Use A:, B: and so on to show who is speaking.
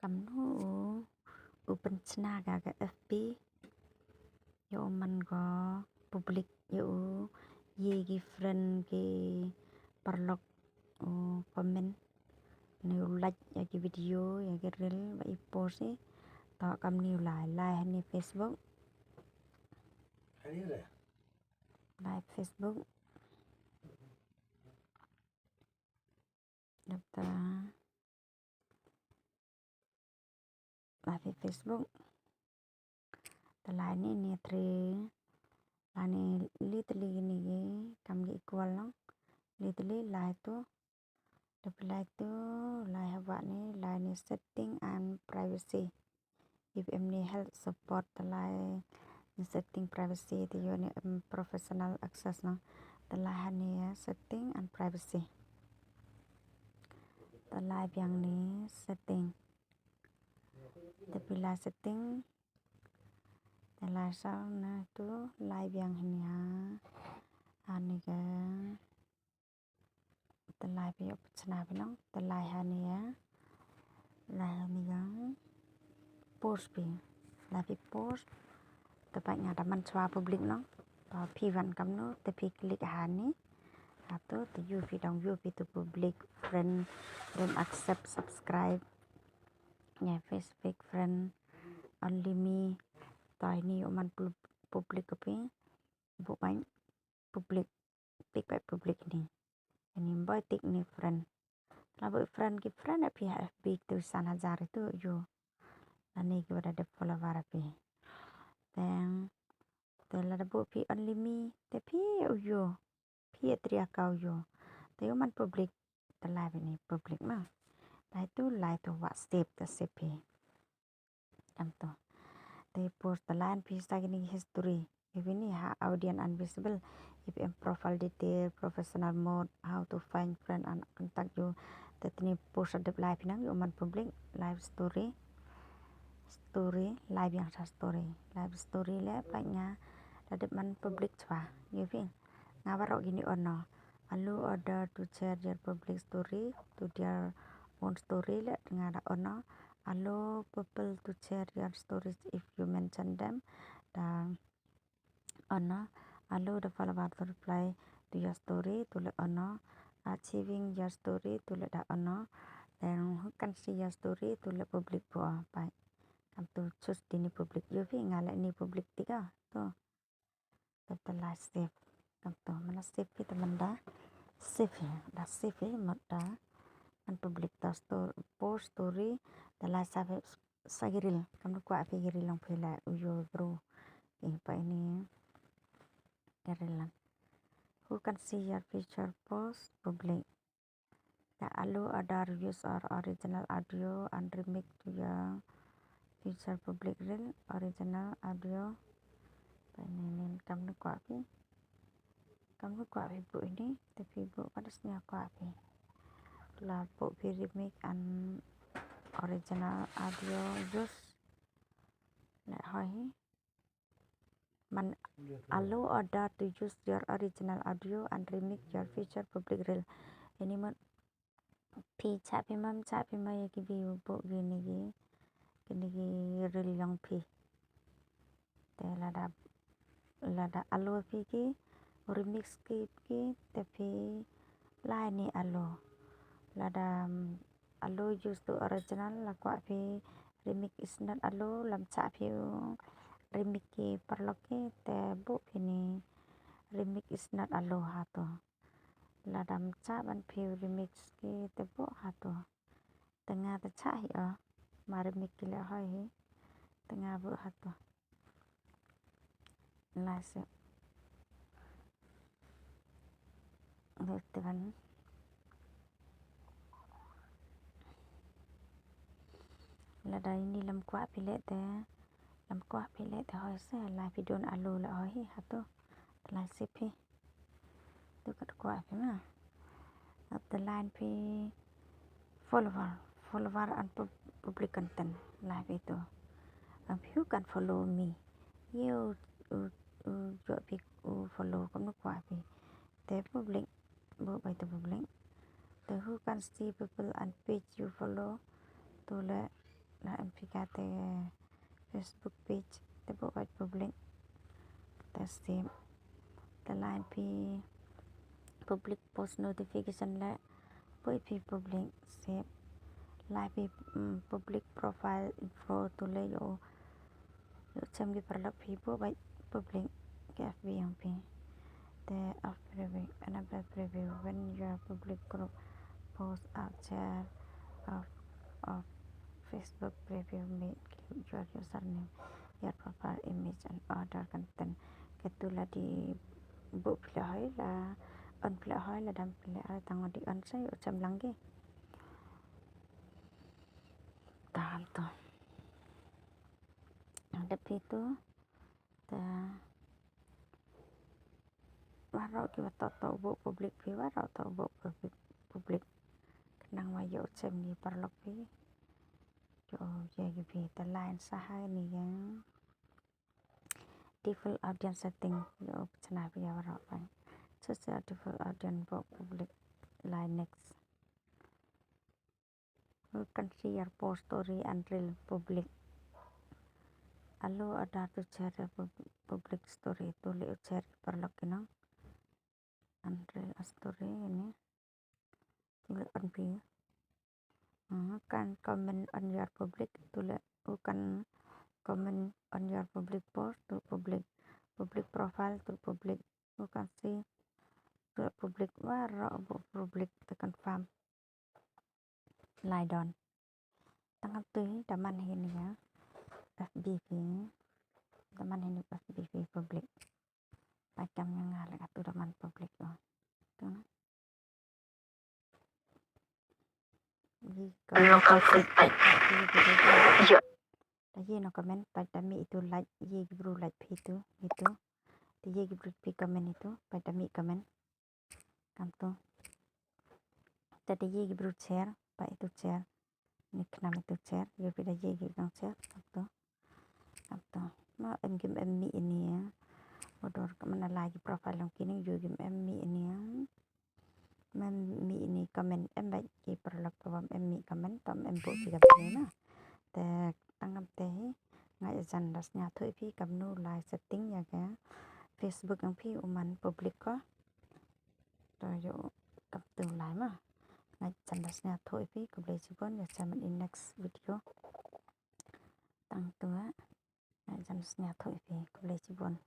A: Cầm nó open chna ga FB yo man go public yo ye gi friend gi perlok comment new like ya gi video ya gi reel và post ấy to cầm new like ni Facebook like Facebook đập ta like Facebook ta like ni tre là ni little ni cầm gi equal nó little like to apply to like what ni setting and privacy if em need help support the like setting privacy thì yo ni professional access nó the like ni setting and privacy the like yang ni setting the pillar setting the like sao na tu like yang ni ani ga the like bi option bi nó the like ni ga post bi like bi post tập banyak daman swa public nó và phi văn cắm nó tập phi click ni atau to you fi dong you fi to public friend don't accept subscribe nhà Facebook friend only me tỏi ni man public kopi bộ bánh public pick by public ini boy tik ni friend lah boy friend ki friend api FB tulisan hajar itu yo lah ni ki ada follower api then telah ada bu pi only me tapi yo pi tria kau yo tapi man public telah ini public mah lah itu lah itu WhatsApp ta sepi kanto they post the line pi sagini history if ini audience invisible if in profile detail professional mode how to find friend and contact you that ni post ada live nang yo man public live story live yang sa story le banyak ada man public chwa you fin ngawaro gini ono allow order to share their public story to their own story le ngada ono allow people to share your stories if you mention them dan ono allow the follower to reply to your story to le ono achieving your story to le da ono then who can see your story to le public po pai kam to choose dini public you fi ngala ni public tiga to telah save kam to mana save fi teman da save ya da save mat da an public ta store post story telah save sagiril kam kwa fi giril long fi la yo bro pa ini garilan who can see your future post public the allow other use or original audio and remix to your future public reel original audio pa ini kam kwa fi bu ini tapi bu padasnya kwa fi la bu fi remix and original audio use la hoi man allow order to use your original audio and remix your future public reel ini man pi cha pi mai ki bi bu gini gi reel yang pi te la da allow pi ki remix ki tapi line ni allow la da allow use to original la kwa pi remix is not allow lam cha pi remix ki perlok ki te bu kini remix is not allow ha to la dam cha ban pi remix ki te bu ha to tengah ta cha hi ma remix ki la hoi tengah bu ha to la se teman là đây ni làm quá phi lệ te hỏi sẽ là video alo là hỏi hả tôi là cp tôi cắt quá phi mà the line phi follower and public content là itu you can follow me you cho phi follow cũng quá phi te public bu by the public the who can see people and page you follow to le là MPKT Facebook page te bộ bạch public ta xem ta line pi public post notification la bộ pi public xem line pi public profile info tu le yo chăm gi perlak pi bộ bạch public ke FB yang pi te of preview another preview when your public group post out share of Facebook preview made your username, your profile image and other content. Ketulah di bu pilih lah, on pilih lah dan pilih tanggal di on saya macam lagi. Tahan tu. Ada itu, dah warau kita tahu bu publik pi warau tahu bu publik kenang wayo macam ni perlok pi. Yo jadi pi terlain sahai ni yang default audience setting yo cenah pi warau pai. Social default audience bu public line next. You can see your post story and reel public. Allow ada to share public story tu le share perlok kinang and reel story ini tu on pi. Can comment on your public tu le can comment on your public post to public profile to public. You can see to public warau public to confirm lie down. Tangan tu teman ini ya. FBV teman ini FBV public macam yang ngalek atau teman public loh tu nah jadi no komen pada mi itu like ye gibru like itu ye gibru pi komen itu pada mi komen kanto tadi ye gibru share pak itu share ni kenam itu share ye pada ye gibru share kanto ma em mi ini ya bodor kemana lagi profile yang kini juga mi ini ya mi ini komen baik ki perlak kawam mi komen tam bu tiga na te tanggap teh ngai jandasnya thoi pi kamnu live setting ya ka Facebook yang pi uman public ko to yo kap tu lai ma ngai jandasnya thoi pi ko le jibon ya sama in next video tang tua ngai jandasnya thoi pi ko le jibon